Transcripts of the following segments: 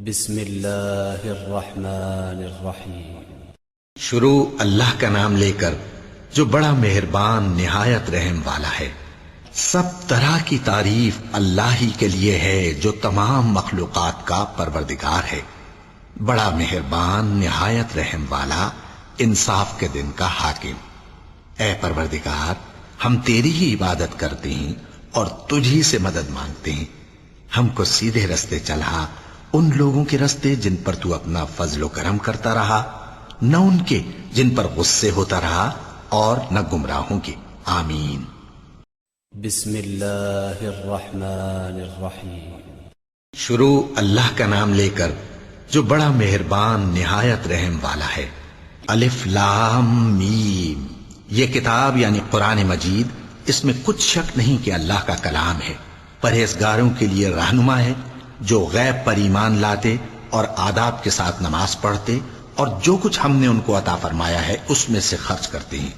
بسم اللہ الرحمن الرحیم۔ شروع اللہ کا نام لے کر جو بڑا مہربان نہایت رحم والا ہے۔ سب طرح کی تعریف اللہ ہی کے لیے ہے جو تمام مخلوقات کا پروردگار ہے، بڑا مہربان نہایت رحم والا، انصاف کے دن کا حاکم۔ اے پروردگار، ہم تیری ہی عبادت کرتے ہیں اور تجھی سے مدد مانگتے ہیں۔ ہم کو سیدھے رستے چلا، ان لوگوں کے رستے جن پر تو اپنا فضل و کرم کرتا رہا، نہ ان کے جن پر غصے ہوتا رہا، اور نہ گمراہوں کے۔ آمین۔ بسم اللہ الرحمن الرحیم۔ شروع اللہ کا نام لے کر جو بڑا مہربان نہایت رحم والا ہے۔ الف لام میم۔ یہ کتاب یعنی قرآن مجید، اس میں کچھ شک نہیں کہ اللہ کا کلام ہے، پرہیزگاروں کے لیے رہنما ہے، جو غیب پر ایمان لاتے اور آداب کے ساتھ نماز پڑھتے، اور جو کچھ ہم نے ان کو عطا فرمایا ہے اس میں سے خرچ کرتے ہیں،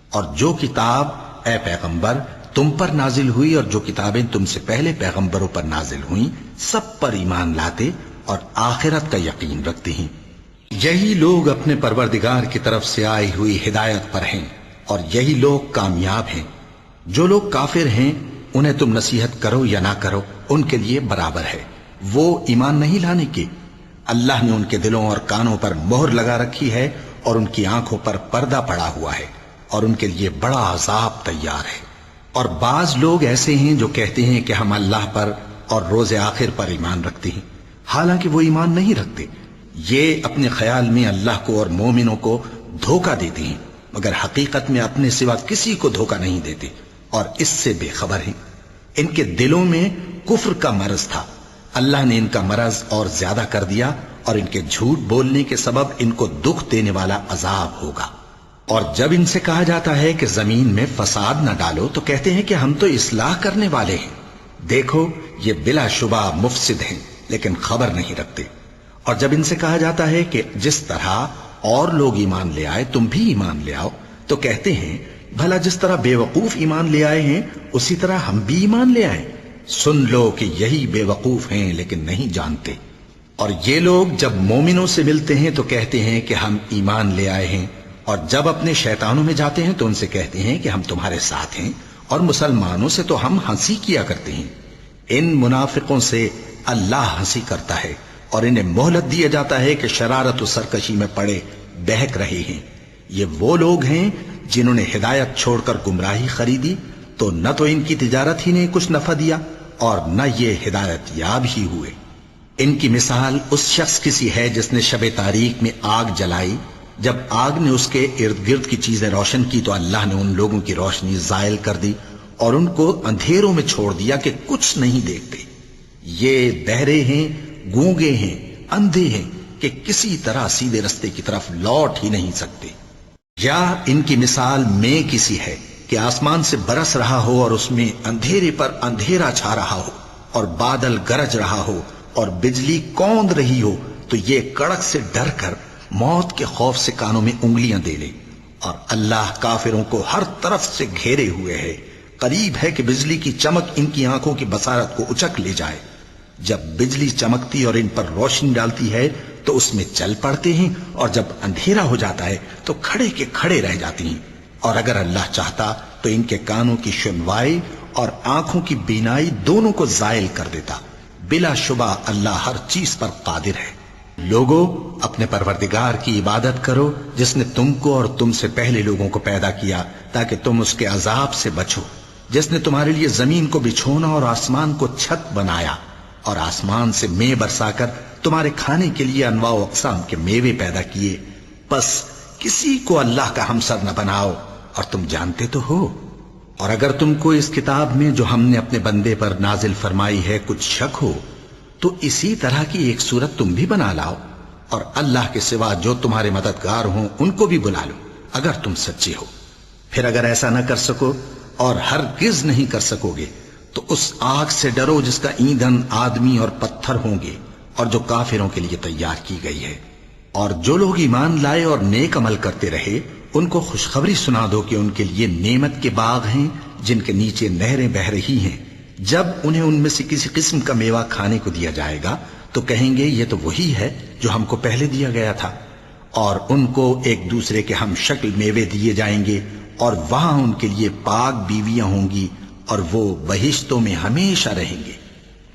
اور جو کتاب اے پیغمبر تم پر نازل ہوئی اور جو کتابیں تم سے پہلے پیغمبروں پر نازل ہوئیں، سب پر ایمان لاتے اور آخرت کا یقین رکھتے ہیں۔ یہی لوگ اپنے پروردگار کی طرف سے آئی ہوئی ہدایت پر ہیں، اور یہی لوگ کامیاب ہیں۔ جو لوگ کافر ہیں انہیں تم نصیحت کرو یا نہ کرو، ان کے لیے برابر ہے، وہ ایمان نہیں لانے کے۔ اللہ نے ان کے دلوں اور کانوں پر مہر لگا رکھی ہے، اور ان کی آنکھوں پر پردہ پڑا ہوا ہے، اور ان کے لیے بڑا عذاب تیار ہے۔ اور بعض لوگ ایسے ہیں جو کہتے ہیں کہ ہم اللہ پر اور روز آخر پر ایمان رکھتے ہیں، حالانکہ وہ ایمان نہیں رکھتے۔ یہ اپنے خیال میں اللہ کو اور مومنوں کو دھوکہ دیتے ہیں، مگر حقیقت میں اپنے سوا کسی کو دھوکہ نہیں دیتے، اور اس سے بے خبر ہیں۔ ان کے دلوں میں کفر کا مرض تھا، اللہ نے ان کا مرض اور زیادہ کر دیا، اور ان کے جھوٹ بولنے کے سبب ان کو دکھ دینے والا عذاب ہوگا۔ اور جب ان سے کہا جاتا ہے کہ زمین میں فساد نہ ڈالو تو کہتے ہیں کہ ہم تو اصلاح کرنے والے ہیں۔ دیکھو یہ بلا شبہ مفسد ہیں، لیکن خبر نہیں رکھتے۔ اور جب ان سے کہا جاتا ہے کہ جس طرح اور لوگ ایمان لے آئے تم بھی ایمان لے آؤ، تو کہتے ہیں بھلا جس طرح بے وقوف ایمان لے آئے ہیں اسی طرح ہم بھی ایمان لے آئیں۔ سن لو کہ یہی بے وقوف ہیں لیکن نہیں جانتے۔ اور یہ لوگ جب مومنوں سے ملتے ہیں تو کہتے ہیں کہ ہم ایمان لے آئے ہیں، اور جب اپنے شیطانوں میں جاتے ہیں تو ان سے کہتے ہیں کہ ہم تمہارے ساتھ ہیں، اور مسلمانوں سے تو ہم ہنسی کیا کرتے ہیں۔ ان منافقوں سے اللہ ہنسی کرتا ہے، اور انہیں مہلت دیا جاتا ہے کہ شرارت و سرکشی میں پڑے بہک رہے ہیں۔ یہ وہ لوگ ہیں جنہوں نے ہدایت چھوڑ کر گمراہی خریدی، تو نہ تو ان کی تجارت ہی نے کچھ نفع دیا، اور نہ یہ ہدایت یاب ہی ہوئے۔ ان کی مثال اس شخص کی سی ہے جس نے شب تاریک میں آگ جلائی، جب آگ نے اس کے ارد گرد کی چیزیں روشن کی تو اللہ نے ان لوگوں کی روشنی زائل کر دی، اور ان کو اندھیروں میں چھوڑ دیا کہ کچھ نہیں دیکھتے۔ یہ بہرے ہیں، گونگے ہیں، اندھے ہیں کہ کسی طرح سیدھے رستے کی طرف لوٹ ہی نہیں سکتے۔ یا ان کی مثال میں کسی ہے کہ آسمان سے برس رہا ہو اور اس میں اندھیرے پر اندھیرا چھا رہا ہو، اور بادل گرج رہا ہو اور بجلی کوند رہی ہو، تو یہ کڑک سے ڈر کر موت کے خوف سے کانوں میں انگلیاں دے لے۔ اور اللہ کافروں کو ہر طرف سے گھیرے ہوئے ہے، قریب ہے کہ بجلی کی چمک ان کی آنکھوں کی بصارت کو اچک لے جائے۔ جب بجلی چمکتی اور ان پر روشنی ڈالتی ہے تو اس میں چل پڑتے ہیں، اور جب اندھیرا ہو جاتا ہے تو کھڑے کے کھڑے رہ جاتی ہیں۔ اور اگر اللہ چاہتا تو ان کے کانوں کی سنوائی اور آنکھوں کی بینائی دونوں کو زائل کر دیتا۔ بلا شبہ اللہ ہر چیز پر قادر ہے۔ لوگو اپنے پروردگار کی عبادت کرو جس نے تم کو اور تم سے پہلے لوگوں کو پیدا کیا تاکہ تم اس کے عذاب سے بچو، جس نے تمہارے لیے زمین کو بچھونا اور آسمان کو چھت بنایا، اور آسمان سے مے برسا کر تمہارے کھانے کے لیے انواع و اقسام کے میوے پیدا کیے۔ پس کسی کو اللہ کا ہمسر نہ بناؤ، اور تم جانتے تو ہو۔ اور اگر تم کو اس کتاب میں جو ہم نے اپنے بندے پر نازل فرمائی ہے کچھ شک ہو تو اسی طرح کی ایک صورت تم بھی بنا لاؤ، اور اللہ کے سوا جو تمہارے مددگار ہوں ان کو بھی بلا لو اگر تم سچے ہو۔ پھر اگر ایسا نہ کر سکو اور ہرگز نہیں کر سکو گے تو اس آگ سے ڈرو جس کا ایندھن آدمی اور پتھر ہوں گے، اور جو کافروں کے لیے تیار کی گئی ہے۔ اور جو لوگ ایمان لائے اور نیک عمل کرتے رہے ان کو خوشخبری سنا دو کہ ان کے لیے نعمت کے باغ ہیں جن کے نیچے نہریں بہہ رہی ہیں۔ جب انہیں ان میں سے کسی قسم کا میوہ کھانے کو دیا جائے گا تو کہیں گے یہ تو وہی ہے جو ہم کو پہلے دیا گیا تھا، اور ان کو ایک دوسرے کے ہم شکل میوے دیے جائیں گے، اور وہاں ان کے لیے پاک بیویاں ہوں گی، اور وہ بہشتوں میں ہمیشہ رہیں گے۔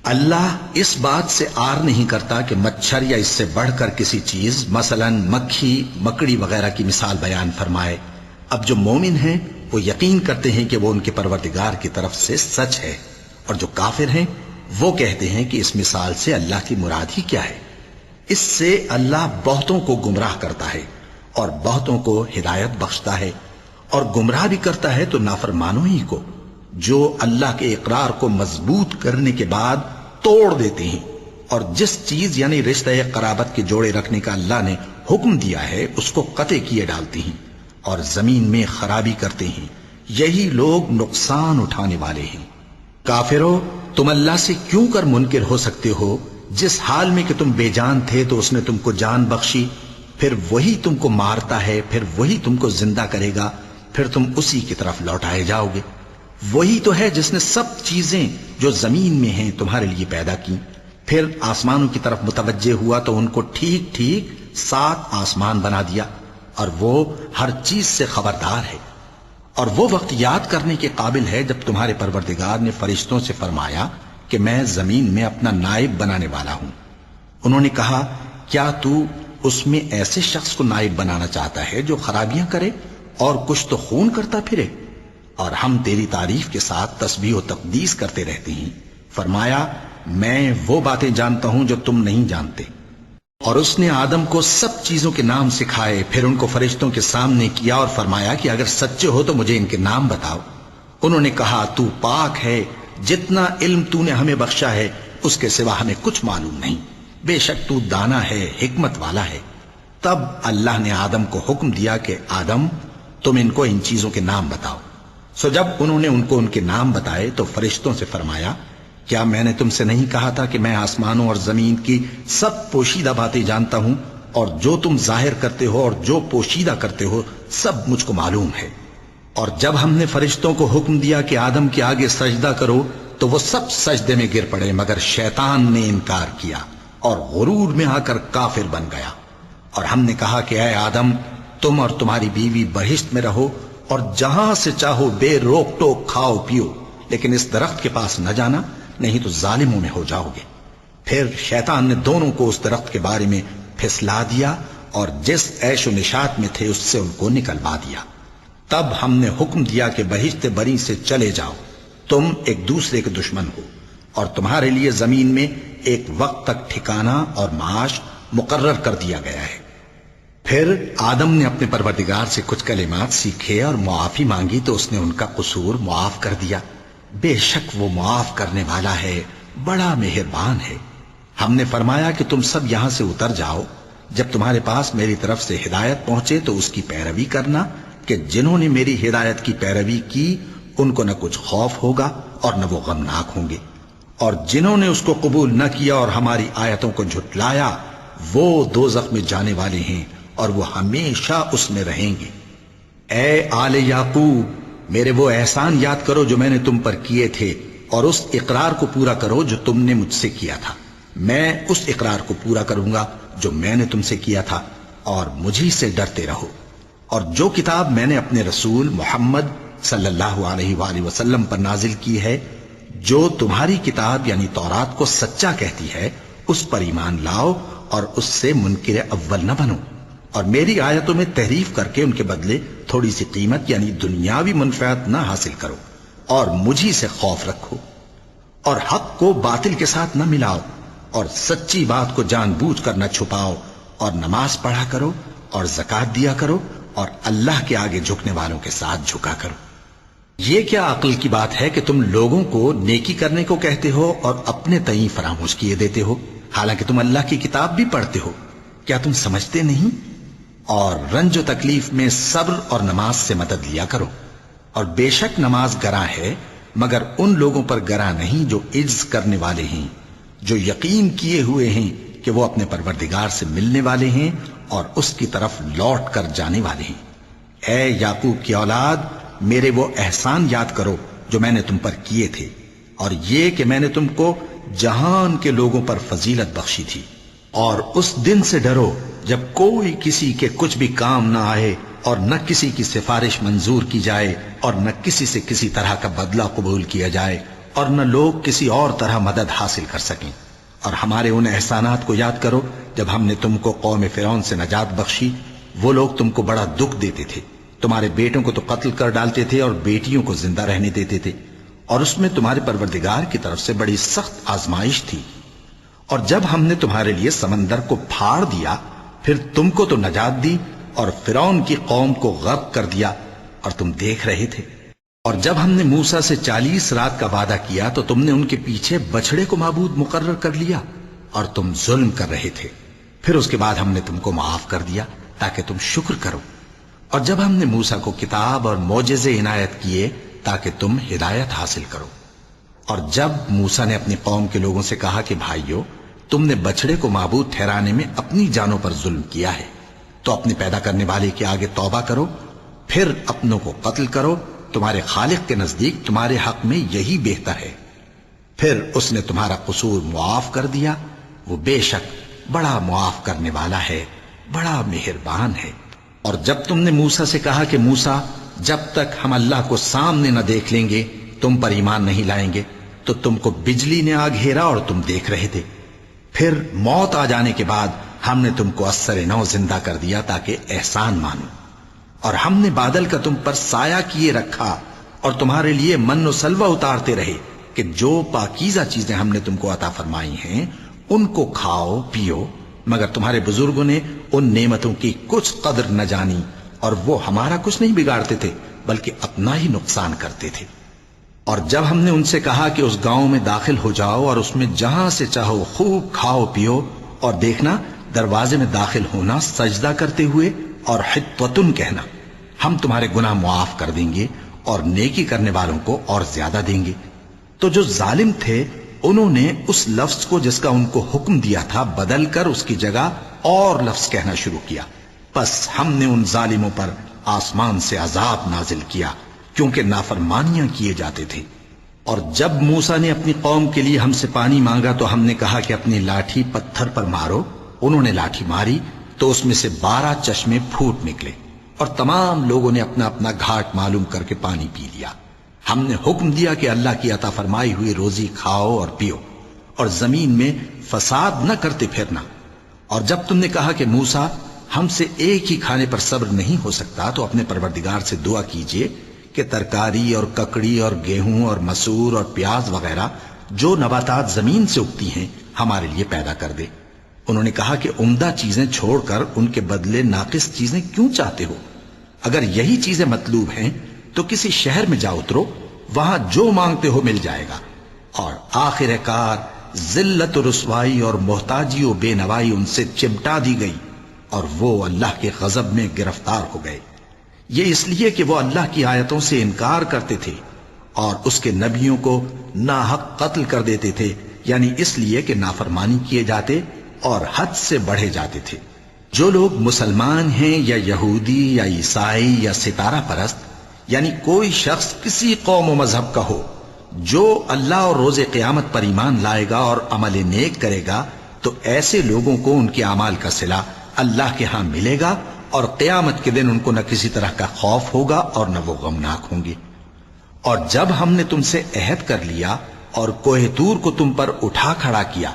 اللہ اس بات سے آر نہیں کرتا کہ مچھر یا اس سے بڑھ کر کسی چیز مثلا مکھی مکڑی وغیرہ کی مثال بیان فرمائے۔ اب جو مومن ہیں وہ یقین کرتے ہیں کہ وہ ان کے پروردگار کی طرف سے سچ ہے، اور جو کافر ہیں وہ کہتے ہیں کہ اس مثال سے اللہ کی مراد ہی کیا ہے۔ اس سے اللہ بہتوں کو گمراہ کرتا ہے اور بہتوں کو ہدایت بخشتا ہے، اور گمراہ بھی کرتا ہے تو نافرمانوں ہی کو، جو اللہ کے اقرار کو مضبوط کرنے کے بعد توڑ دیتے ہیں، اور جس چیز یعنی رشتہ قرابت کے جوڑے رکھنے کا اللہ نے حکم دیا ہے اس کو قطع کیے ڈالتے ہیں اور زمین میں خرابی کرتے ہیں۔ یہی لوگ نقصان اٹھانے والے ہیں۔ کافرو، تم اللہ سے کیوں کر منکر ہو سکتے ہو؟ جس حال میں کہ تم بے جان تھے تو اس نے تم کو جان بخشی، پھر وہی تم کو مارتا ہے، پھر وہی تم کو زندہ کرے گا، پھر تم اسی کی طرف لوٹائے جاؤ گے۔ وہی تو ہے جس نے سب چیزیں جو زمین میں ہیں تمہارے لیے پیدا کی، پھر آسمانوں کی طرف متوجہ ہوا تو ان کو ٹھیک ٹھیک 7 آسمان بنا دیا، اور وہ ہر چیز سے خبردار ہے۔ اور وہ وقت یاد کرنے کے قابل ہے جب تمہارے پروردگار نے فرشتوں سے فرمایا کہ میں زمین میں اپنا نائب بنانے والا ہوں۔ انہوں نے کہا کیا تو اس میں ایسے شخص کو نائب بنانا چاہتا ہے جو خرابیاں کرے اور کچھ تو خون کرتا پھرے؟ اور ہم تیری تعریف کے ساتھ تسبیح و تقدیس کرتے رہتے ہیں۔ فرمایا میں وہ باتیں جانتا ہوں جو تم نہیں جانتے۔ اور اس نے آدم کو سب چیزوں کے نام سکھائے، پھر ان کو فرشتوں کے سامنے کیا اور فرمایا کہ اگر سچے ہو تو مجھے ان کے نام بتاؤ۔ انہوں نے کہا تو پاک ہے، جتنا علم تو نے ہمیں بخشا ہے اس کے سوا ہمیں کچھ معلوم نہیں، بے شک تو دانا ہے، حکمت والا ہے۔ تب اللہ نے آدم کو حکم دیا کہ آدم تم ان کو ان چیزوں کے نام بتاؤ۔ سو جب انہوں نے ان کو ان کے نام بتائے تو فرشتوں سے فرمایا کیا میں نے تم سے نہیں کہا تھا کہ میں آسمانوں اور زمین کی سب پوشیدہ باتیں جانتا ہوں، اور جو تم ظاہر کرتے ہو اور جو پوشیدہ کرتے ہو سب مجھ کو معلوم ہے۔ اور جب ہم نے فرشتوں کو حکم دیا کہ آدم کے آگے سجدہ کرو تو وہ سب سجدے میں گر پڑے مگر شیطان نے انکار کیا اور غرور میں آ کر کافر بن گیا۔ اور ہم نے کہا کہ اے آدم تم اور تمہاری بیوی بہشت میں رہو اور جہاں سے چاہو بے روک ٹوک کھاؤ پیو، لیکن اس درخت کے پاس نہ جانا نہیں تو ظالموں میں ہو جاؤ گے۔ پھر شیطان نے دونوں کو اس درخت کے بارے میں پھسلا دیا اور جس عیش و نشاط میں تھے اس سے ان کو نکلوا دیا۔ تب ہم نے حکم دیا کہ بہشت بری سے چلے جاؤ، تم ایک دوسرے کے دشمن ہو، اور تمہارے لیے زمین میں ایک وقت تک ٹھکانہ اور معاش مقرر کر دیا گیا ہے۔ پھر آدم نے اپنے پروردگار سے کچھ کلمات سیکھے اور معافی مانگی تو اس نے ان کا قصور معاف کر دیا۔ بے شک وہ معاف کرنے والا ہے، بڑا مہربان ہے۔ ہم نے فرمایا کہ تم سب یہاں سے اتر جاؤ، جب تمہارے پاس میری طرف سے ہدایت پہنچے تو اس کی پیروی کرنا کہ جنہوں نے میری ہدایت کی پیروی کی ان کو نہ کچھ خوف ہوگا اور نہ وہ غمناک ہوں گے، اور جنہوں نے اس کو قبول نہ کیا اور ہماری آیتوں کو جھٹلایا وہ دوزخ میں جانے والے ہیں اور وہ ہمیشہ اس میں رہیں گے۔ اے آل یعقوب، میرے وہ احسان یاد کرو جو میں نے تم پر کیے تھے، اور اس اقرار کو پورا کرو جو تم نے مجھ سے کیا تھا۔ میں اس اقرار کو پورا کروں گا جو میں نے تم سے کیا تھا، اور مجھی سے ڈرتے رہو۔ اور جو کتاب میں نے اپنے رسول محمد صلی اللہ علیہ وآلہ وسلم پر نازل کی ہے، جو تمہاری کتاب یعنی تورات کو سچا کہتی ہے، اس پر ایمان لاؤ اور اس سے منکر اول نہ بنو، اور میری آیتوں میں تحریف کر کے ان کے بدلے تھوڑی سی قیمت یعنی دنیاوی منفعت نہ حاصل کرو، اور مجھی سے خوف رکھو، اور حق کو باطل کے ساتھ نہ ملاؤ، اور سچی بات کو جان بوجھ کر نہ چھپاؤ، اور نماز پڑھا کرو اور زکوٰۃ دیا کرو، اور اللہ کے آگے جھکنے والوں کے ساتھ جھکا کرو۔ یہ کیا عقل کی بات ہے کہ تم لوگوں کو نیکی کرنے کو کہتے ہو اور اپنے تئیں فراموش کیے دیتے ہو، حالانکہ تم اللہ کی کتاب بھی پڑھتے ہو؟ کیا تم سمجھتے نہیں؟ اور رنج و تکلیف میں صبر اور نماز سے مدد لیا کرو، اور بے شک نماز گراں ہے مگر ان لوگوں پر گراں نہیں جو عجز کرنے والے ہیں، جو یقین کیے ہوئے ہیں کہ وہ اپنے پروردگار سے ملنے والے ہیں اور اس کی طرف لوٹ کر جانے والے ہیں۔ اے یعقوب کی اولاد، میرے وہ احسان یاد کرو جو میں نے تم پر کیے تھے، اور یہ کہ میں نے تم کو جہان کے لوگوں پر فضیلت بخشی تھی۔ اور اس دن سے ڈرو جب کوئی کسی کے کچھ بھی کام نہ آئے اور نہ کسی کی سفارش منظور کی جائے اور نہ کسی سے کسی طرح کا بدلہ قبول کیا جائے اور نہ لوگ کسی اور طرح مدد حاصل کر سکیں۔ اور ہمارے ان احسانات کو یاد کرو جب ہم نے تم کو قوم فرعون سے نجات بخشی۔ وہ لوگ تم کو بڑا دکھ دیتے تھے، تمہارے بیٹوں کو تو قتل کر ڈالتے تھے اور بیٹیوں کو زندہ رہنے دیتے تھے، اور اس میں تمہارے پروردگار کی طرف سے بڑی سخت آزمائش تھی۔ اور جب ہم نے تمہارے لیے سمندر کو پھاڑ دیا پھر تم کو تو نجات دی اور فرعون کی قوم کو غرق کر دیا اور تم دیکھ رہے تھے۔ اور جب ہم نے موسیٰ سے 40 رات کا وعدہ کیا تو تم نے ان کے پیچھے بچڑے کو معبود مقرر کر لیا اور تم ظلم کر رہے تھے۔ پھر اس کے بعد ہم نے تم کو معاف کر دیا تاکہ تم شکر کرو۔ اور جب ہم نے موسیٰ کو کتاب اور معجزے عنایت کیے تاکہ تم ہدایت حاصل کرو۔ اور جب موسیٰ نے اپنی قوم کے لوگوں سے کہا کہ بھائیو، تم نے بچڑے کو معبود ٹھہرانے میں اپنی جانوں پر ظلم کیا ہے، تو اپنے پیدا کرنے والے کے آگے توبہ کرو، پھر اپنوں کو قتل کرو، تمہارے خالق کے نزدیک تمہارے حق میں یہی بہتر ہے۔ پھر اس نے تمہارا قصور معاف کر دیا، وہ بے شک بڑا معاف کرنے والا ہے، بڑا مہربان ہے۔ اور جب تم نے موسیٰ سے کہا کہ موسیٰ، جب تک ہم اللہ کو سامنے نہ دیکھ لیں گے تم پر ایمان نہیں لائیں گے، تو تم کو بجلی نے آ گھیرا اور تم دیکھ رہے تھے۔ پھر موت آ جانے کے بعد ہم نے تم کو اثر نو زندہ کر دیا تاکہ احسان مانو۔ اور ہم نے بادل کا تم پر سایہ کیے رکھا اور تمہارے لیے من و سلوہ اتارتے رہے کہ جو پاکیزہ چیزیں ہم نے تم کو عطا فرمائی ہیں ان کو کھاؤ پیو، مگر تمہارے بزرگوں نے ان نعمتوں کی کچھ قدر نہ جانی اور وہ ہمارا کچھ نہیں بگاڑتے تھے بلکہ اپنا ہی نقصان کرتے تھے۔ اور جب ہم نے ان سے کہا کہ اس گاؤں میں داخل ہو جاؤ اور اس میں جہاں سے چاہو خوب کھاؤ پیو، اور دیکھنا دروازے میں داخل ہونا سجدہ کرتے ہوئے اور حطوتن کہنا، ہم تمہارے گناہ معاف کر دیں گے اور نیکی کرنے والوں کو اور زیادہ دیں گے۔ تو جو ظالم تھے انہوں نے اس لفظ کو جس کا ان کو حکم دیا تھا بدل کر اس کی جگہ اور لفظ کہنا شروع کیا، پس ہم نے ان ظالموں پر آسمان سے عذاب نازل کیا کیونکہ نافرمانیاں کیے جاتے تھے۔ اور جب موسیٰ نے اپنی قوم کے لیے ہم سے پانی مانگا تو ہم نے کہا کہ اپنی لاٹھی پتھر پر مارو۔ انہوں نے لاٹھی ماری تو اس میں سے 12 چشمے پھوٹ نکلے اور تمام لوگوں نے اپنا اپنا گھاٹ معلوم کر کے پانی پی لیا۔ ہم نے حکم دیا کہ اللہ کی عطا فرمائی ہوئی روزی کھاؤ اور پیو اور زمین میں فساد نہ کرتے پھرنا۔ اور جب تم نے کہا کہ موسیٰ ہم سے ایک ہی کھانے پر صبر نہیں ہو سکتا تو اپنے پروردگار سے دعا کیجئے کہ ترکاری اور ککڑی اور گیہوں اور مسور اور پیاز وغیرہ جو نباتات زمین سے اگتی ہیں ہمارے لیے پیدا کر دے۔ انہوں نے کہا کہ عمدہ چیزیں چھوڑ کر ان کے بدلے ناقص چیزیں کیوں چاہتے ہو؟ اگر یہی چیزیں مطلوب ہیں تو کسی شہر میں جا اترو، وہاں جو مانگتے ہو مل جائے گا۔ اور آخر کار ذلت و رسوائی اور محتاجی و بے نوائی ان سے چمٹا دی گئی اور وہ اللہ کے غضب میں گرفتار ہو گئے۔ یہ اس لیے کہ وہ اللہ کی آیتوں سے انکار کرتے تھے اور اس کے نبیوں کو ناحق قتل کر دیتے تھے، یعنی اس لیے کہ نافرمانی کیے جاتے اور حد سے بڑھے جاتے تھے۔ جو لوگ مسلمان ہیں یا یہودی یا عیسائی یا ستارہ پرست، یعنی کوئی شخص کسی قوم و مذہب کا ہو، جو اللہ اور روز قیامت پر ایمان لائے گا اور عمل نیک کرے گا تو ایسے لوگوں کو ان کے اعمال کا صلہ اللہ کے ہاں ملے گا اور قیامت کے دن ان کو نہ کسی طرح کا خوف ہوگا اور نہ وہ غمناک ہوں گے۔ اور جب ہم نے تم سے عہد کر لیا اور کوہ طور کو تم پر اٹھا کھڑا کیا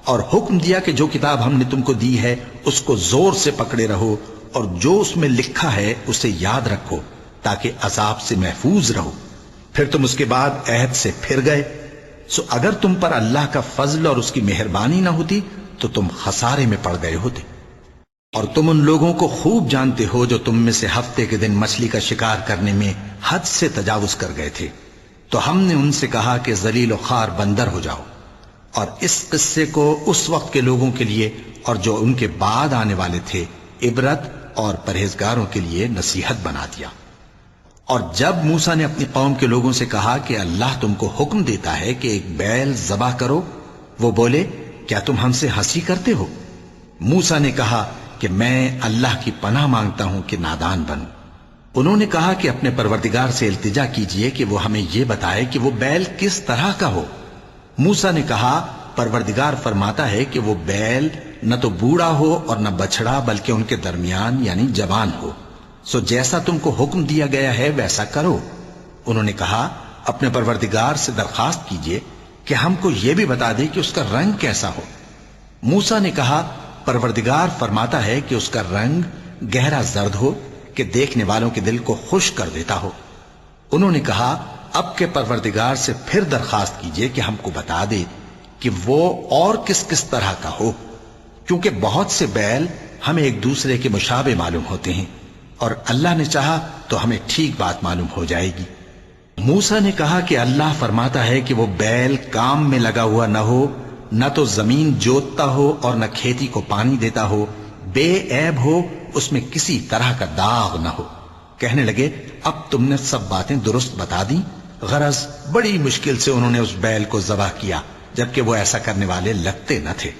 اور حکم دیا کہ جو کتاب ہم نے تم کو دی ہے اس کو زور سے پکڑے رہو اور جو اس میں لکھا ہے اسے یاد رکھو تاکہ عذاب سے محفوظ رہو، پھر تم اس کے بعد عہد سے پھر گئے، سو اگر تم پر اللہ کا فضل اور اس کی مہربانی نہ ہوتی تو تم خسارے میں پڑ گئے ہوتے۔ اور تم ان لوگوں کو خوب جانتے ہو جو تم میں سے ہفتے کے دن مچھلی کا شکار کرنے میں حد سے تجاوز کر گئے تھے، تو ہم نے ان سے کہا کہ ذلیل و خوار بندر ہو جاؤ، اور اس قصے کو اس وقت کے لوگوں کے لیے اور جو ان کے بعد آنے والے تھے عبرت اور پرہیزگاروں کے لیے نصیحت بنا دیا۔ اور جب موسیٰ نے اپنی قوم کے لوگوں سے کہا کہ اللہ تم کو حکم دیتا ہے کہ ایک بیل ذبح کرو، وہ بولے کیا تم ہم سے ہنسی کرتے ہو؟ موسیٰ نے کہا کہ میں اللہ کی پناہ مانگتا ہوں کہ نادان بنوں۔ انہوں نے کہا کہ اپنے پروردگار سے التجا کیجئے کہ وہ ہمیں یہ بتائے کہ وہ بیل کس طرح کا ہو۔ موسیٰ نے کہا پروردگار فرماتا ہے کہ وہ بیل نہ تو بوڑھا ہو اور نہ بچڑا بلکہ ان کے درمیان یعنی جوان ہو، سو جیسا تم کو حکم دیا گیا ہے ویسا کرو۔ انہوں نے کہا اپنے پروردگار سے درخواست کیجئے کہ ہم کو یہ بھی بتا دے کہ اس کا رنگ کیسا ہو۔ موسیٰ نے کہا پروردگار فرماتا ہے کہ اس کا رنگ گہرا زرد ہو کہ دیکھنے والوں کے دل کو خوش کر دیتا ہو۔ انہوں نے کہا اب کے پروردگار سے پھر درخواست کیجئے کہ ہم کو بتا دے کہ وہ اور کس کس طرح کا ہو، کیونکہ بہت سے بیل ہمیں ایک دوسرے کے مشابہ معلوم ہوتے ہیں، اور اللہ نے چاہا تو ہمیں ٹھیک بات معلوم ہو جائے گی۔ موسیٰ نے کہا کہ اللہ فرماتا ہے کہ وہ بیل کام میں لگا ہوا نہ ہو، نہ تو زمین جوتتا ہو اور نہ کھیتی کو پانی دیتا ہو، بے عیب ہو، اس میں کسی طرح کا داغ نہ ہو۔ کہنے لگے اب تم نے سب باتیں درست بتا دیں۔ غرض بڑی مشکل سے انہوں نے اس بیل کو ذبح کیا، جبکہ وہ ایسا کرنے والے لگتے نہ تھے۔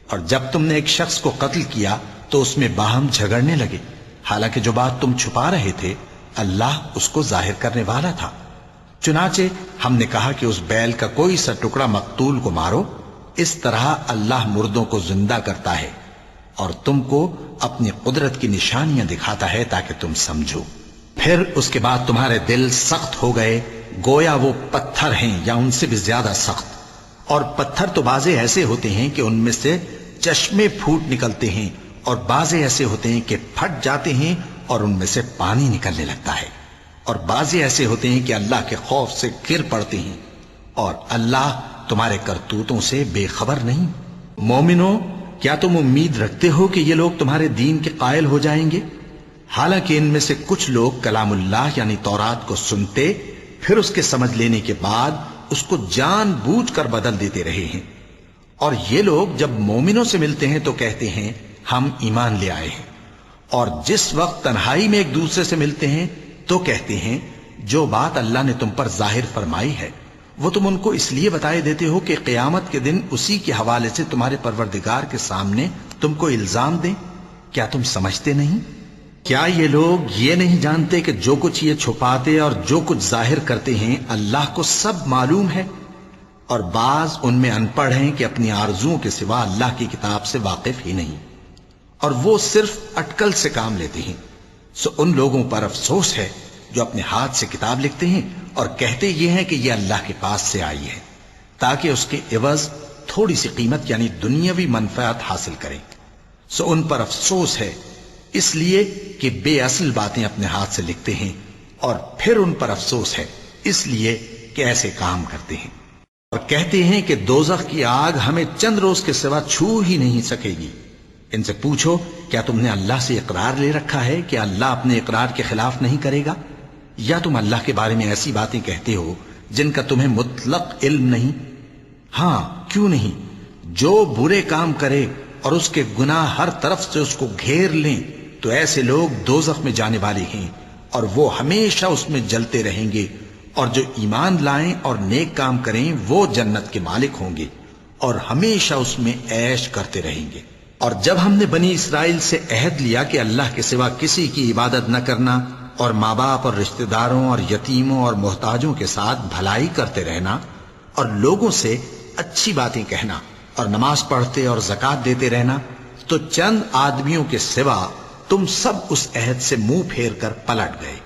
اور جب تم نے ایک شخص کو قتل کیا تو اس میں باہم جھگڑنے لگے، حالانکہ جو بات تم چھپا رہے تھے اللہ اس کو ظاہر کرنے والا تھا۔ چنانچہ ہم نے کہا کہ اس بیل کا کوئی سا ٹکڑا مقتول کو مارو، اس طرح اللہ مردوں کو زندہ کرتا ہے اور تم کو اپنی قدرت کی نشانیاں دکھاتا ہے تاکہ تم سمجھو۔ پھر اس کے بعد تمہارے دل سخت ہو گئے گویا وہ پتھر ہیں یا ان سے بھی زیادہ سخت، اور پتھر تو بعضے ایسے ہوتے ہیں کہ ان میں سے چشمے پھوٹ نکلتے ہیں، اور بعضے ایسے ہوتے ہیں کہ پھٹ جاتے ہیں اور ان میں سے پانی نکلنے لگتا ہے، اور بعضے ایسے ہوتے ہیں کہ اللہ کے خوف سے گر پڑتے ہیں، اور اللہ تمہارے کرتوتوں سے بے خبر نہیں۔ مومنو، کیا تم امید رکھتے ہو کہ یہ لوگ تمہارے دین کے قائل ہو جائیں گے؟ حالانکہ ان میں سے کچھ لوگ کلام اللہ یعنی تورات کو سنتے پھر اس کے سمجھ لینے کے بعد اس کو جان بوجھ کر بدل دیتے رہے ہیں، اور یہ لوگ جب مومنوں سے ملتے ہیں تو کہتے ہیں ہم ایمان لے آئے ہیں، اور جس وقت تنہائی میں ایک دوسرے سے ملتے ہیں تو کہتے ہیں جو بات اللہ نے تم پر ظاہر فرمائی ہے وہ تم ان کو اس لیے بتائے دیتے ہو کہ قیامت کے دن اسی کے حوالے سے تمہارے پروردگار کے سامنے تم کو الزام دیں۔ کیا تم سمجھتے نہیں؟ کیا یہ لوگ یہ نہیں جانتے کہ جو کچھ یہ چھپاتے اور جو کچھ ظاہر کرتے ہیں اللہ کو سب معلوم ہے؟ اور بعض ان میں ان پڑھ ہیں کہ اپنی آرزوؤں کے سوا اللہ کی کتاب سے واقف ہی نہیں، اور وہ صرف اٹکل سے کام لیتے ہیں۔ سو ان لوگوں پر افسوس ہے جو اپنے ہاتھ سے کتاب لکھتے ہیں اور کہتے یہ ہیں کہ یہ اللہ کے پاس سے آئی ہے تاکہ اس کے عوض تھوڑی سی قیمت یعنی دنیاوی منفعت حاصل کریں۔ سو ان پر افسوس ہے اس لیے کہ بے اصل باتیں اپنے ہاتھ سے لکھتے ہیں، اور پھر ان پر افسوس ہے اس لیے کہ ایسے کام کرتے ہیں، اور کہتے ہیں کہ دوزخ کی آگ ہمیں چند روز کے سوا چھو ہی نہیں سکے گی۔ ان سے پوچھو کیا تم نے اللہ سے اقرار لے رکھا ہے کہ اللہ اپنے اقرار کے خلاف نہیں کرے گا، یا تم اللہ کے بارے میں ایسی باتیں کہتے ہو جن کا تمہیں مطلق علم نہیں؟ ہاں کیوں نہیں، جو برے کام کرے اور اس کے گناہ ہر طرف سے اس کو گھیر لیں تو ایسے لوگ دوزخ میں جانے والے ہیں اور وہ ہمیشہ اس میں جلتے رہیں گے، اور جو ایمان لائیں اور نیک کام کریں وہ جنت کے مالک ہوں گے اور ہمیشہ اس میں عیش کرتے رہیں گے۔ اور جب ہم نے بنی اسرائیل سے عہد لیا کہ اللہ کے سوا کسی کی عبادت نہ کرنا اور ماں باپ اور رشتہ داروں اور یتیموں اور محتاجوں کے ساتھ بھلائی کرتے رہنا اور لوگوں سے اچھی باتیں کہنا اور نماز پڑھتے اور زکوٰۃ دیتے رہنا، تو چند آدمیوں کے سوا تم سب اس عہد سے منہ پھیر کر پلٹ گئے۔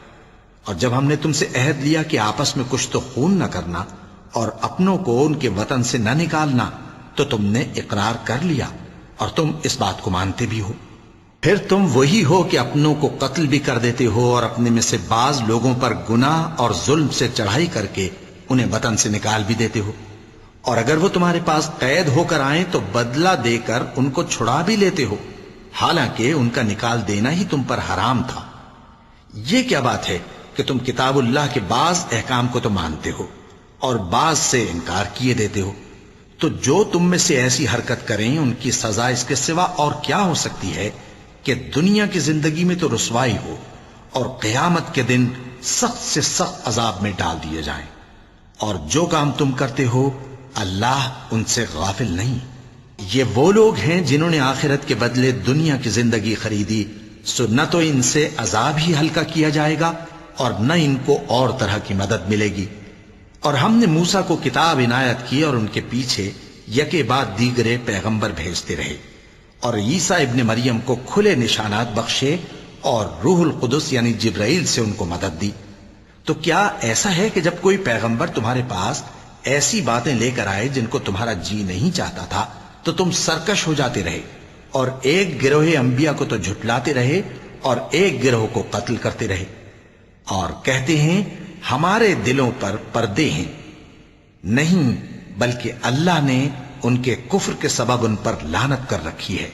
اور جب ہم نے تم سے عہد لیا کہ آپس میں کچھ تو خون نہ کرنا اور اپنوں کو ان کے وطن سے نہ نکالنا، تو تم نے اقرار کر لیا اور تم اس بات کو مانتے بھی ہو۔ پھر تم وہی ہو کہ اپنوں کو قتل بھی کر دیتے ہو اور اپنے میں سے بعض لوگوں پر گناہ اور ظلم سے چڑھائی کر کے انہیں وطن سے نکال بھی دیتے ہو، اور اگر وہ تمہارے پاس قید ہو کر آئیں تو بدلہ دے کر ان کو چھڑا بھی لیتے ہو، حالانکہ ان کا نکال دینا ہی تم پر حرام تھا۔ یہ کیا بات ہے کہ تم کتاب اللہ کے بعض احکام کو تو مانتے ہو اور بعض سے انکار کیے دیتے ہو؟ تو جو تم میں سے ایسی حرکت کریں ان کی سزا اس کے سوا اور کیا ہو سکتی ہے کہ دنیا کی زندگی میں تو رسوائی ہو اور قیامت کے دن سخت سے سخت عذاب میں ڈال دیے جائیں۔ اور جو کام تم کرتے ہو اللہ ان سے غافل نہیں۔ یہ وہ لوگ ہیں جنہوں نے آخرت کے بدلے دنیا کی زندگی خریدی، سو نہ تو ان سے عذاب ہی ہلکا کیا جائے گا اور نہ ان کو اور طرح کی مدد ملے گی۔ اور ہم نے موسیٰ کو کتاب عنایت کی اور ان کے پیچھے یکے بعد دیگرے پیغمبر بھیجتے رہے، اور عیسیٰ ابن مریم کو کھلے نشانات بخشے اور روح القدس یعنی جبرائیل سے ان کو مدد دی۔ تو کیا ایسا ہے کہ جب کوئی پیغمبر تمہارے پاس ایسی باتیں لے کر آئے جن کو تمہارا جی نہیں چاہتا تھا تو تم سرکش ہو جاتے رہے، اور ایک گروہ انبیاء کو تو جھٹلاتے رہے اور ایک گروہ کو قتل کرتے رہے، اور کہتے ہیں ہمارے دلوں پر پردے ہیں؟ نہیں، بلکہ اللہ نے ان کے کفر کے سبب ان پر لعنت کر رکھی ہے،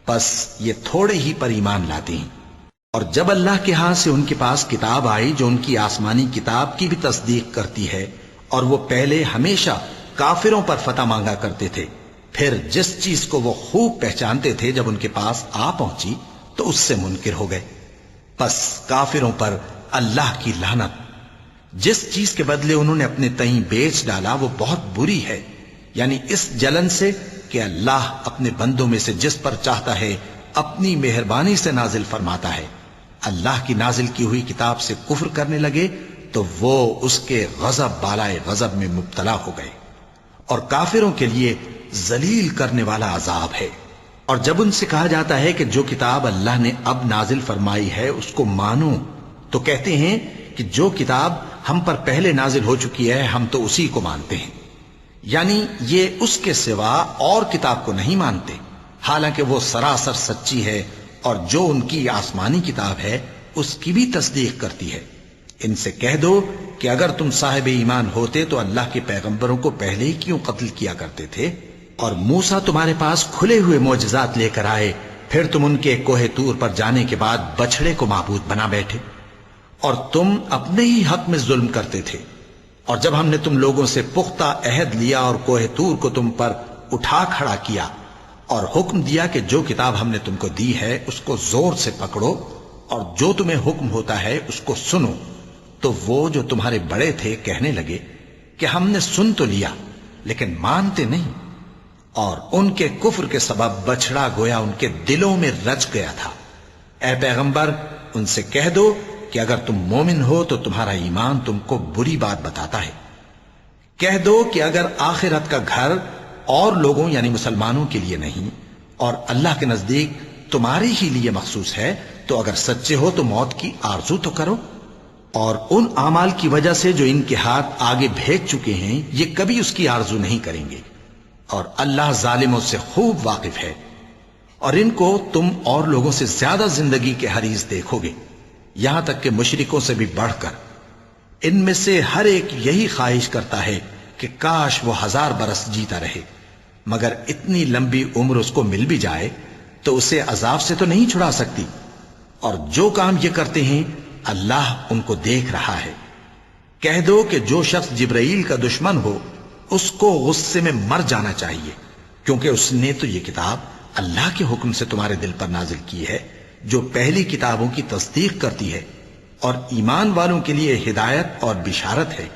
پس یہ تھوڑے ہی پر ایمان لاتے ہیں۔ اور جب اللہ کے ہاں سے ان کے پاس کتاب آئی جو ان کی آسمانی کتاب کی بھی تصدیق کرتی ہے، اور وہ پہلے ہمیشہ کافروں پر فتح مانگا کرتے تھے، پھر جس چیز کو وہ خوب پہچانتے تھے جب ان کے پاس آ پہنچی تو اس سے منکر ہو گئے، پس کافروں پر اللہ کی لعنت۔ جس چیز کے بدلے انہوں نے اپنے تئیں بیچ ڈالا وہ بہت بری ہے، یعنی اس جلن سے کہ اللہ اپنے بندوں میں سے جس پر چاہتا ہے اپنی مہربانی سے نازل فرماتا ہے۔ اللہ کی نازل کی ہوئی کتاب سے کفر کرنے لگے تو وہ اس کے غضب بالائے غضب میں مبتلا ہو گئے، اور کافروں کے لیے ذلیل کرنے والا عذاب ہے۔ اور جب ان سے کہا جاتا ہے کہ جو کتاب اللہ نے اب نازل فرمائی ہے اس کو مانو، تو کہتے ہیں کہ جو کتاب ہم پر پہلے نازل ہو چکی ہے ہم تو اسی کو مانتے ہیں، یعنی یہ اس کے سوا اور کتاب کو نہیں مانتے، حالانکہ وہ سراسر سچی ہے، اور جو ان کی آسمانی کتاب ہے اس کی بھی تصدیق کرتی ہے۔ ان سے کہہ دو کہ اگر تم صاحب ایمان ہوتے تو اللہ کے پیغمبروں کو پہلے ہی کیوں قتل کیا کرتے تھے؟ اور موسیٰ تمہارے پاس کھلے ہوئے معجزات لے کر آئے، پھر تم ان کے کوہ طور پر جانے کے بعد بچڑے کو معبود بنا بیٹھے، اور تم اپنے ہی حق میں ظلم کرتے تھے۔ اور جب ہم نے تم لوگوں سے پختہ عہد لیا اور کوہ طور کو تم پر اٹھا کھڑا کیا اور حکم دیا کہ جو کتاب ہم نے تم کو دی ہے اس کو زور سے پکڑو اور جو تمہیں حکم ہوتا ہے اس کو سنو، تو وہ جو تمہارے بڑے تھے کہنے لگے کہ ہم نے سن تو لیا لیکن مانتے نہیں، اور ان کے کفر کے سبب بچڑا گویا ان کے دلوں میں رچ گیا تھا۔ اے پیغمبر ان سے کہہ دو کہ اگر تم مومن ہو تو تمہارا ایمان تم کو بری بات بتاتا ہے۔ کہہ دو کہ اگر آخرت کا گھر اور لوگوں یعنی مسلمانوں کے لیے نہیں اور اللہ کے نزدیک تمہارے ہی لیے مخصوص ہے تو اگر سچے ہو تو موت کی آرزو تو کرو، اور ان اعمال کی وجہ سے جو ان کے ہاتھ آگے بھیج چکے ہیں یہ کبھی اس کی آرزو نہیں کریں گے، اور اللہ ظالموں سے خوب واقف ہے۔ اور ان کو تم اور لوگوں سے زیادہ زندگی کے حریص دیکھو گے، یہاں تک کہ مشرکوں سے بھی بڑھ کر۔ ان میں سے ہر ایک یہی خواہش کرتا ہے کہ کاش وہ 1000 برس جیتا رہے، مگر اتنی لمبی عمر اس کو مل بھی جائے تو اسے عذاب سے تو نہیں چھڑا سکتی، اور جو کام یہ کرتے ہیں اللہ ان کو دیکھ رہا ہے۔ کہہ دو کہ جو شخص جبرائیل کا دشمن ہو اس کو غصے میں مر جانا چاہیے، کیونکہ اس نے تو یہ کتاب اللہ کے حکم سے تمہارے دل پر نازل کی ہے جو پہلی کتابوں کی تصدیق کرتی ہے، اور ایمان والوں کے لیے ہدایت اور بشارت ہے۔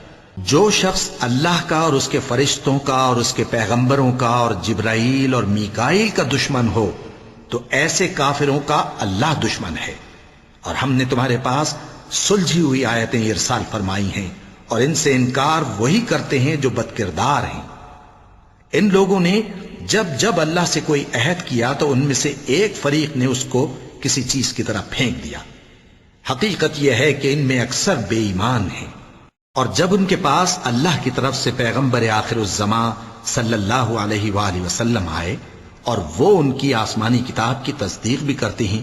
جو شخص اللہ کا اور اس کے فرشتوں کا اور اس کے پیغمبروں کا اور جبرائیل اور میکائیل کا دشمن ہو تو ایسے کافروں کا اللہ دشمن ہے۔ اور ہم نے تمہارے پاس سلجھی ہوئی آیتیں ارسال فرمائی ہیں، اور ان سے انکار وہی کرتے ہیں جو بد کردار ہیں۔ ان لوگوں نے جب جب اللہ سے کوئی عہد کیا تو ان میں سے ایک فریق نے اس کو کسی چیز کی طرح پھینک دیا۔ حقیقت یہ ہے کہ ان میں اکثر بے ایمان ہیں۔ اور جب ان کے پاس اللہ کی طرف سے پیغمبر آخر الزماں صلی اللہ علیہ وآلہ وسلم آئے اور وہ ان کی آسمانی کتاب کی تصدیق بھی کرتے ہیں،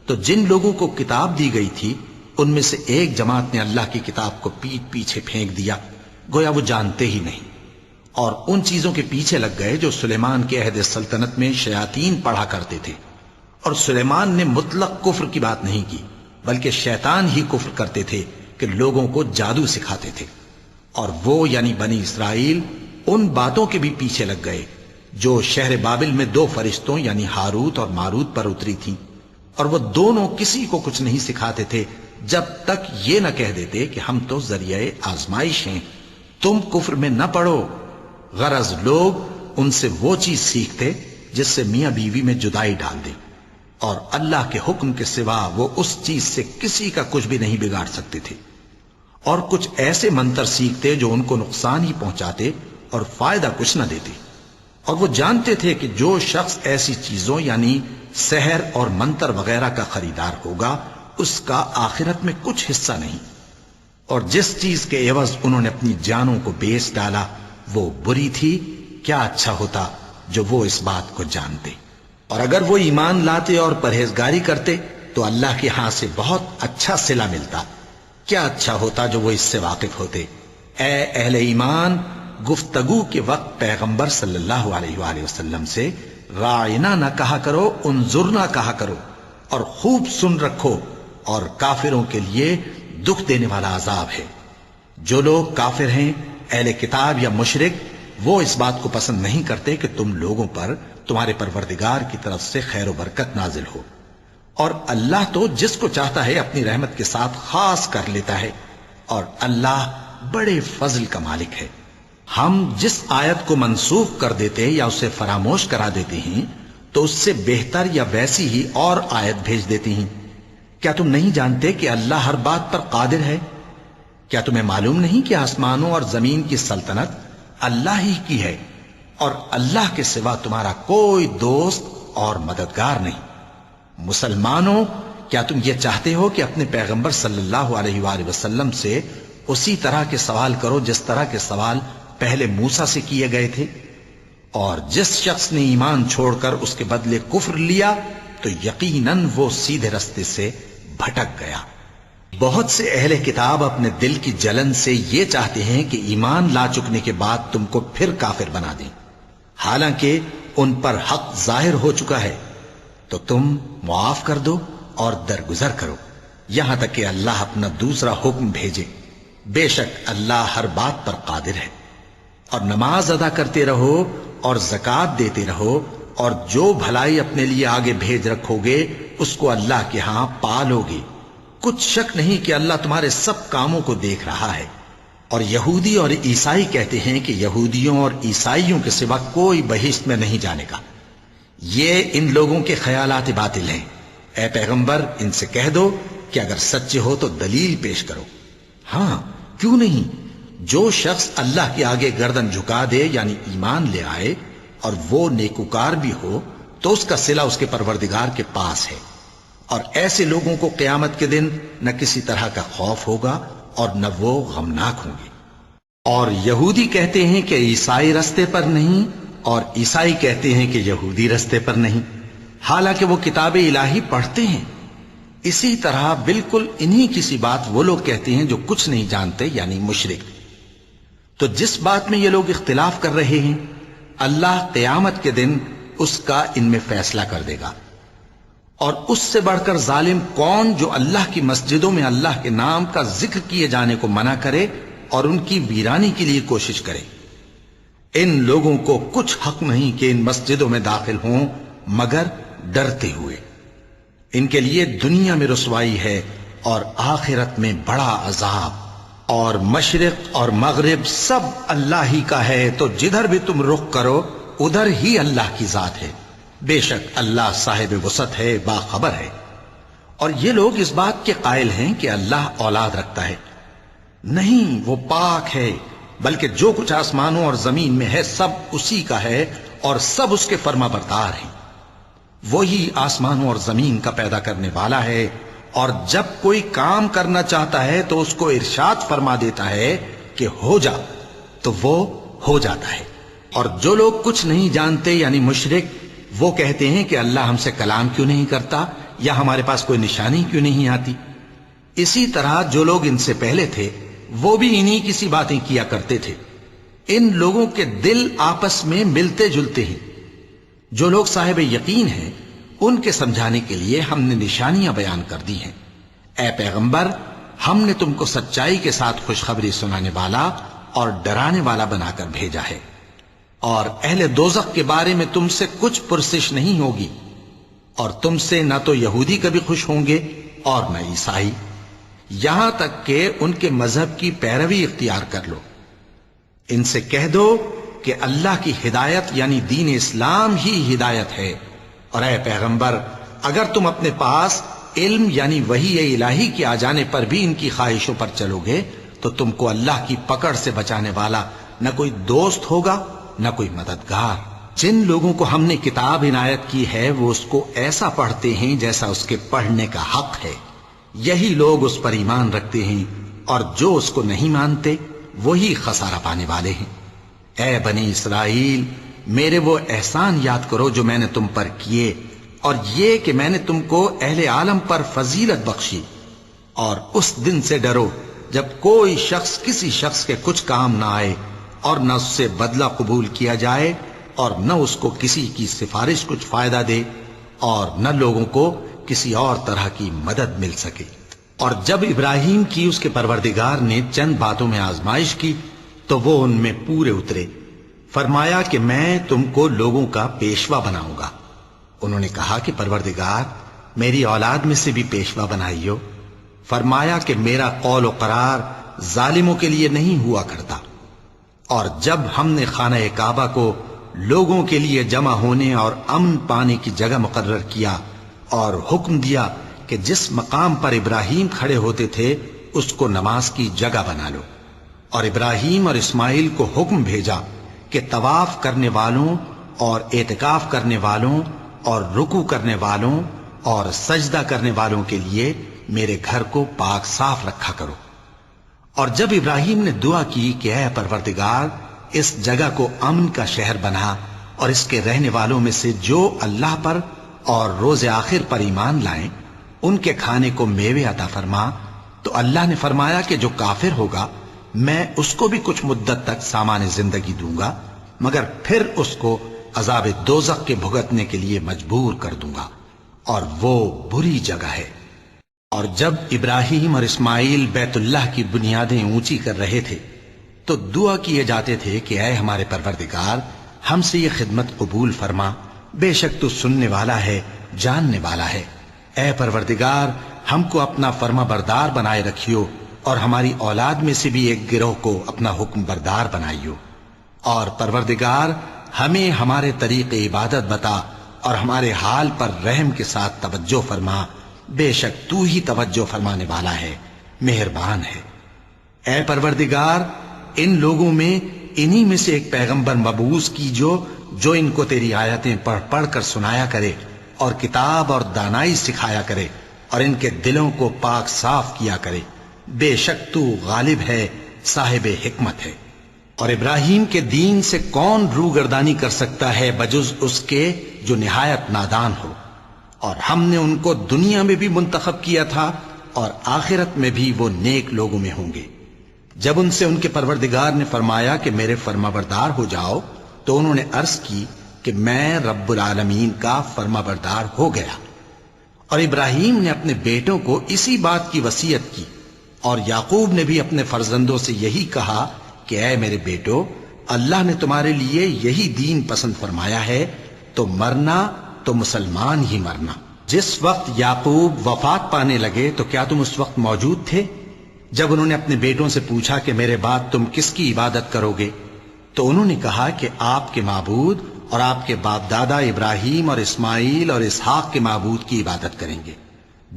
تو جن لوگوں کو کتاب دی گئی تھی ان میں سے ایک جماعت نے اللہ کی کتاب کو پیٹ پیچھے پھینک دیا، گویا وہ جانتے ہی نہیں، اور ان چیزوں کے پیچھے لگ گئے جو سلیمان کے عہد سلطنت میں شیاطین پڑھا کرتے تھے۔ اور سلیمان نے مطلق کفر کی بات نہیں کی، بلکہ شیطان ہی کفر کرتے تھے کہ لوگوں کو جادو سکھاتے تھے، اور وہ یعنی بنی اسرائیل ان باتوں کے بھی پیچھے لگ گئے جو شہر بابل میں 2 فرشتوں یعنی ہاروت اور ماروت پر اتری تھیں، اور وہ دونوں کسی کو کچھ نہیں سکھاتے تھے جب تک یہ نہ کہہ دیتے کہ ہم تو ذریعہ آزمائش ہیں، تم کفر میں نہ پڑو۔ غرض لوگ ان سے وہ چیز سیکھتے جس سے میاں بیوی میں جدائی ڈال دے، اور اللہ کے حکم کے سوا وہ اس چیز سے کسی کا کچھ بھی نہیں بگاڑ سکتے تھے، اور کچھ ایسے منتر سیکھتے جو ان کو نقصان ہی پہنچاتے اور فائدہ کچھ نہ دیتے۔ اور وہ جانتے تھے کہ جو شخص ایسی چیزوں یعنی سحر اور منتر وغیرہ کا خریدار ہوگا اس کا آخرت میں کچھ حصہ نہیں، اور جس چیز کے عوض انہوں نے اپنی جانوں کو بیچ ڈالا وہ بری تھی۔ کیا اچھا ہوتا جو وہ اس بات کو جانتے، اور اگر وہ ایمان لاتے اور پرہیزگاری کرتے تو اللہ کے ہاں سے بہت اچھا صلہ ملتا۔ کیا اچھا ہوتا جو وہ اس سے واقف ہوتے۔ اے اہل ایمان، گفتگو کے وقت پیغمبر صلی اللہ علیہ وآلہ وسلم سے راعنا نہ کہا کرو، انظرنا کہا کرو، اور خوب سن رکھو، اور کافروں کے لیے دکھ دینے والا عذاب ہے۔ جو لوگ کافر ہیں، اہل کتاب یا مشرک، وہ اس بات کو پسند نہیں کرتے کہ تم لوگوں پر تمہارے پروردگار کی طرف سے خیر و برکت نازل ہو، اور اللہ تو جس کو چاہتا ہے اپنی رحمت کے ساتھ خاص کر لیتا ہے، اور اللہ بڑے فضل کا مالک ہے۔ ہم جس آیت کو منسوخ کر دیتے یا اسے فراموش کرا دیتے ہیں تو اس سے بہتر یا ویسی ہی اور آیت بھیج دیتی ہیں۔ کیا تم نہیں جانتے کہ اللہ ہر بات پر قادر ہے؟ کیا تمہیں معلوم نہیں کہ آسمانوں اور زمین کی سلطنت اللہ ہی کی ہے، اور اللہ کے سوا تمہارا کوئی دوست اور مددگار نہیں؟ مسلمانوں، کیا تم یہ چاہتے ہو کہ اپنے پیغمبر صلی اللہ علیہ وآلہ وسلم سے اسی طرح کے سوال کرو جس طرح کے سوال پہلے موسیٰ سے کیے گئے تھے؟ اور جس شخص نے ایمان چھوڑ کر اس کے بدلے کفر لیا تو یقیناً وہ سیدھے رستے سے بھٹک گیا۔ بہت سے اہل کتاب اپنے دل کی جلن سے یہ چاہتے ہیں کہ ایمان لا چکنے کے بعد تم کو پھر کافر بنا دیں، حالانکہ ان پر حق ظاہر ہو چکا ہے۔ تو تم معاف کر دو اور درگزر کرو یہاں تک کہ اللہ اپنا دوسرا حکم بھیجے۔ بے شک اللہ ہر بات پر قادر ہے۔ اور نماز ادا کرتے رہو اور زکوٰۃ دیتے رہو، اور جو بھلائی اپنے لیے آگے بھیج رکھو گے اس کو اللہ کے ہاں پالو گے۔ کچھ شک نہیں کہ اللہ تمہارے سب کاموں کو دیکھ رہا ہے۔ اور یہودی اور عیسائی کہتے ہیں کہ یہودیوں اور عیسائیوں کے سوا کوئی بہشت میں نہیں جانے کا۔ یہ ان لوگوں کے خیالات باطل ہیں۔ اے پیغمبر، ان سے کہہ دو کہ اگر سچے ہو تو دلیل پیش کرو۔ ہاں، کیوں نہیں؟ جو شخص اللہ کے آگے گردن جھکا دے یعنی ایمان لے آئے اور وہ نیکوکار بھی ہو تو اس کا صلہ اس کے پروردگار کے پاس ہے، اور ایسے لوگوں کو قیامت کے دن نہ کسی طرح کا خوف ہوگا اور نہ وہ غمناک ہوں گے۔ اور یہودی کہتے ہیں کہ عیسائی رستے پر نہیں، اور عیسائی کہتے ہیں کہ یہودی رستے پر نہیں، حالانکہ وہ کتاب الہی پڑھتے ہیں۔ اسی طرح بالکل انہی کسی بات وہ لوگ کہتے ہیں جو کچھ نہیں جانتے یعنی مشرک۔ تو جس بات میں یہ لوگ اختلاف کر رہے ہیں اللہ قیامت کے دن اس کا ان میں فیصلہ کر دے گا۔ اور اس سے بڑھ کر ظالم کون جو اللہ کی مسجدوں میں اللہ کے نام کا ذکر کیے جانے کو منع کرے اور ان کی ویرانی کے لیے کوشش کرے۔ ان لوگوں کو کچھ حق نہیں کہ ان مسجدوں میں داخل ہوں مگر ڈرتے ہوئے۔ ان کے لیے دنیا میں رسوائی ہے اور آخرت میں بڑا عذاب۔ اور مشرق اور مغرب سب اللہ ہی کا ہے، تو جدھر بھی تم رخ کرو ادھر ہی اللہ کی ذات ہے۔ بے شک اللہ صاحب وسعت ہے، باخبر ہے۔ اور یہ لوگ اس بات کے قائل ہیں کہ اللہ اولاد رکھتا ہے۔ نہیں، وہ پاک ہے، بلکہ جو کچھ آسمانوں اور زمین میں ہے سب اسی کا ہے، اور سب اس کے فرما بردار ہیں۔ وہی آسمانوں اور زمین کا پیدا کرنے والا ہے، اور جب کوئی کام کرنا چاہتا ہے تو اس کو ارشاد فرما دیتا ہے کہ ہو جا، تو وہ ہو جاتا ہے۔ اور جو لوگ کچھ نہیں جانتے یعنی مشرک، وہ کہتے ہیں کہ اللہ ہم سے کلام کیوں نہیں کرتا، یا ہمارے پاس کوئی نشانی کیوں نہیں آتی۔ اسی طرح جو لوگ ان سے پہلے تھے وہ بھی انہی کسی باتیں کیا کرتے تھے۔ ان لوگوں کے دل آپس میں ملتے جلتے ہیں۔ جو لوگ صاحب یقین ہیں ان کے سمجھانے کے لیے ہم نے نشانیاں بیان کر دی ہیں۔ اے پیغمبر، ہم نے تم کو سچائی کے ساتھ خوشخبری سنانے والا اور ڈرانے والا بنا کر بھیجا ہے، اور اہل دوزخ کے بارے میں تم سے کچھ پرسش نہیں ہوگی، اور تم سے نہ تو یہودی کبھی خوش ہوں گے اور نہ عیسائی، یہاں تک کہ ان کے مذہب کی پیروی اختیار کر لو۔ ان سے کہہ دو کہ اللہ کی ہدایت یعنی دین اسلام ہی ہدایت ہے، اور اے پیغمبر اگر تم اپنے پاس علم یعنی وحی الہی کے آ جانے پر بھی ان کی خواہشوں پر چلو گے تو تم کو اللہ کی پکڑ سے بچانے والا نہ کوئی دوست ہوگا نہ کوئی مددگار۔ جن لوگوں کو ہم نے کتاب عنایت کی ہے وہ اس کو ایسا پڑھتے ہیں جیسا اس کے پڑھنے کا حق ہے، یہی لوگ اس پر ایمان رکھتے ہیں، اور جو اس کو نہیں مانتے وہی خسارہ پانے والے ہیں۔ اے بنی اسرائیل، میرے وہ احسان یاد کرو جو میں نے تم پر کیے، اور یہ کہ میں نے تم کو اہل عالم پر فضیلت بخشی، اور اس دن سے ڈرو جب کوئی شخص کسی شخص کے کچھ کام نہ آئے، اور نہ اس سے بدلہ قبول کیا جائے، اور نہ اس کو کسی کی سفارش کچھ فائدہ دے، اور نہ لوگوں کو کسی اور طرح کی مدد مل سکے۔ اور جب ابراہیم کی اس کے پروردگار نے چند باتوں میں آزمائش کی تو وہ ان میں پورے اترے۔ فرمایا کہ میں تم کو لوگوں کا پیشوا بناؤں گا۔ انہوں نے کہا کہ پروردگار، میری اولاد میں سے بھی پیشوا بنائیو۔ فرمایا کہ میرا قول و قرار ظالموں کے لیے نہیں ہوا کرتا۔ اور جب ہم نے خانہ کعبہ کو لوگوں کے لیے جمع ہونے اور امن پانے کی جگہ مقرر کیا، اور حکم دیا کہ جس مقام پر ابراہیم کھڑے ہوتے تھے اس کو نماز کی جگہ بنا لو، اور ابراہیم اور اسماعیل کو حکم بھیجا کہ طواف کرنے والوں اور اعتکاف کرنے والوں اور رکوع کرنے والوں اور سجدہ کرنے والوں کے لیے میرے گھر کو پاک صاف رکھا کرو۔ اور جب ابراہیم نے دعا کی کہ اے پروردگار، اس جگہ کو امن کا شہر بنا، اور اس کے رہنے والوں میں سے جو اللہ پر اور روز آخر پر ایمان لائیں ان کے کھانے کو میوے عطا فرما، تو اللہ نے فرمایا کہ جو کافر ہوگا میں اس کو بھی کچھ مدت تک سامان زندگی دوں گا، مگر پھر اس کو عذاب دوزخ کے بھگتنے کے لیے مجبور کر دوں گا، اور وہ بری جگہ ہے۔ اور جب ابراہیم اور اسماعیل بیت اللہ کی بنیادیں اونچی کر رہے تھے تو دعا کیے جاتے تھے کہ اے ہمارے پروردگار، ہم سے یہ خدمت قبول فرما، بے شک تو سننے والا ہے، جاننے والا ہے۔ اے پروردگار، ہم کو اپنا فرما بردار بنائے رکھیو، اور ہماری اولاد میں سے بھی ایک گروہ کو اپنا حکم بردار بنائیو، اور پروردگار ہمیں ہمارے طریق عبادت بتا، اور ہمارے حال پر رحم کے ساتھ توجہ فرما، بے شک تو ہی توجہ فرمانے والا ہے، مہربان ہے۔ اے پروردگار، ان لوگوں میں انہی میں سے ایک پیغمبر مبعوث کیجو جو ان کو تیری آیتیں پڑھ پڑھ کر سنایا کرے، اور کتاب اور دانائی سکھایا کرے، اور ان کے دلوں کو پاک صاف کیا کرے، بے شک تو غالب ہے، صاحب حکمت ہے۔ اور ابراہیم کے دین سے کون روگردانی کر سکتا ہے بجز اس کے جو نہایت نادان ہو؟ اور ہم نے ان کو دنیا میں بھی منتخب کیا تھا، اور آخرت میں بھی وہ نیک لوگوں میں ہوں گے۔ جب ان سے ان کے پروردگار نے فرمایا کہ میرے فرما بردار ہو جاؤ، تو انہوں نے عرض کی کہ میں رب العالمین کا فرما بردار ہو گیا۔ اور ابراہیم نے اپنے بیٹوں کو اسی بات کی وصیت کی، اور یعقوب نے بھی اپنے فرزندوں سے یہی کہا کہ اے میرے بیٹو، اللہ نے تمہارے لیے یہی دین پسند فرمایا ہے، تو مرنا تو مسلمان ہی مرنا۔ جس وقت یعقوب وفات پانے لگے تو کیا تم اس وقت موجود تھے جب انہوں نے اپنے بیٹوں سے پوچھا کہ میرے بعد تم کس کی عبادت کرو گے؟ تو انہوں نے کہا کہ آپ کے معبود اور آپ کے باپ دادا ابراہیم اور اسماعیل اور اسحاق کے معبود کی عبادت کریں گے،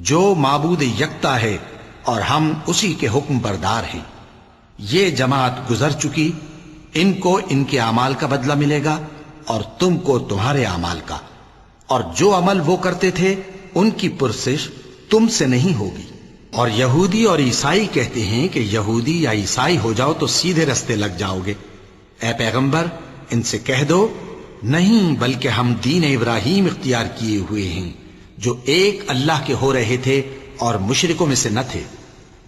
جو معبود یکتا ہے، اور ہم اسی کے حکم بردار ہیں۔ یہ جماعت گزر چکی، ان کو ان کے اعمال کا بدلہ ملے گا، اور تم کو تمہارے اعمال کا، اور جو عمل وہ کرتے تھے ان کی پرسش تم سے نہیں ہوگی۔ اور یہودی اور عیسائی کہتے ہیں کہ یہودی یا عیسائی ہو جاؤ تو سیدھے رستے لگ جاؤ گے۔ اے پیغمبر، ان سے کہہ دو نہیں، بلکہ ہم دین ابراہیم اختیار کیے ہوئے ہیں، جو ایک اللہ کے ہو رہے تھے اور مشرکوں میں سے نہ تھے۔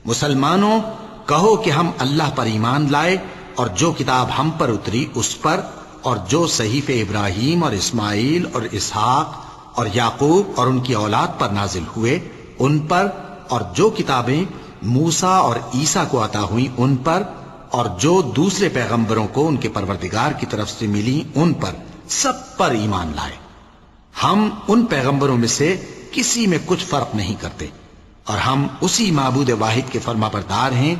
مسلمانوں، کہو کہ ہم اللہ پر ایمان لائے، اور جو کتاب ہم پر اتری اس پر، اور جو صحیفے ابراہیم اور اسماعیل اور اسحاق اور یعقوب اور ان کی اولاد پر نازل ہوئے ان پر، اور جو کتابیں موسیٰ اور عیسیٰ کو عطا ہوئیں ان پر، اور جو دوسرے پیغمبروں کو ان کے پروردگار کی طرف سے ملی ان پر، سب پر ایمان لائے۔ ہم ان پیغمبروں میں سے کسی میں کچھ فرق نہیں کرتے، اور ہم اسی معبود واحد کے فرما بردار ہیں۔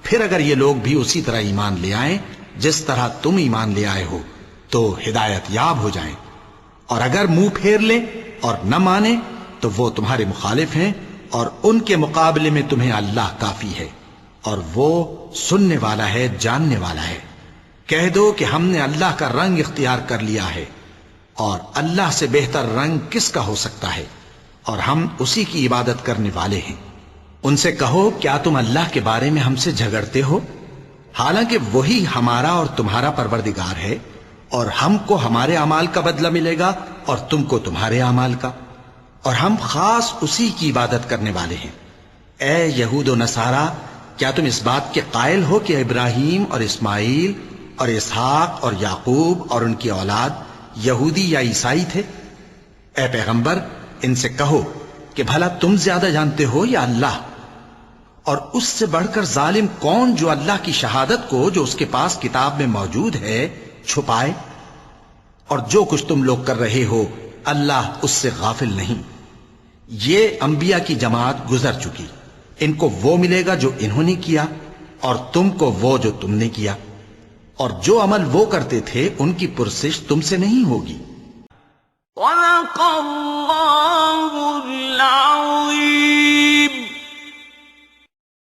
پھر اگر یہ لوگ بھی اسی طرح ایمان لے آئیں جس طرح تم ایمان لے آئے ہو تو ہدایت یاب ہو جائیں، اور اگر منہ پھیر لیں اور نہ مانیں تو وہ تمہارے مخالف ہیں، اور ان کے مقابلے میں تمہیں اللہ کافی ہے، اور وہ سننے والا ہے، جاننے والا ہے۔ کہہ دو کہ ہم نے اللہ کا رنگ اختیار کر لیا ہے، اور اللہ سے بہتر رنگ کس کا ہو سکتا ہے، اور ہم اسی کی عبادت کرنے والے ہیں۔ ان سے کہو کیا تم اللہ کے بارے میں ہم سے جھگڑتے ہو، حالانکہ وہی ہمارا اور تمہارا پروردگار ہے، اور ہم کو ہمارے اعمال کا بدلہ ملے گا اور تم کو تمہارے اعمال کا، اور ہم خاص اسی کی عبادت کرنے والے ہیں۔ اے یہود و نصارا، کیا تم اس بات کے قائل ہو کہ ابراہیم اور اسماعیل اور اسحاق اور یعقوب اور ان کی اولاد یہودی یا عیسائی تھے؟ اے پیغمبر، ان سے کہو کہ بھلا تم زیادہ جانتے ہو یا اللہ؟ اور اس سے بڑھ کر ظالم کون جو اللہ کی شہادت کو جو اس کے پاس کتاب میں موجود ہے چھپائے؟ اور جو کچھ تم لوگ کر رہے ہو اللہ اس سے غافل نہیں۔ یہ انبیاء کی جماعت گزر چکی، ان کو وہ ملے گا جو انہوں نے کیا، اور تم کو وہ جو تم نے کیا، اور جو عمل وہ کرتے تھے ان کی پرسش تم سے نہیں ہوگی۔ وَلَقَدْ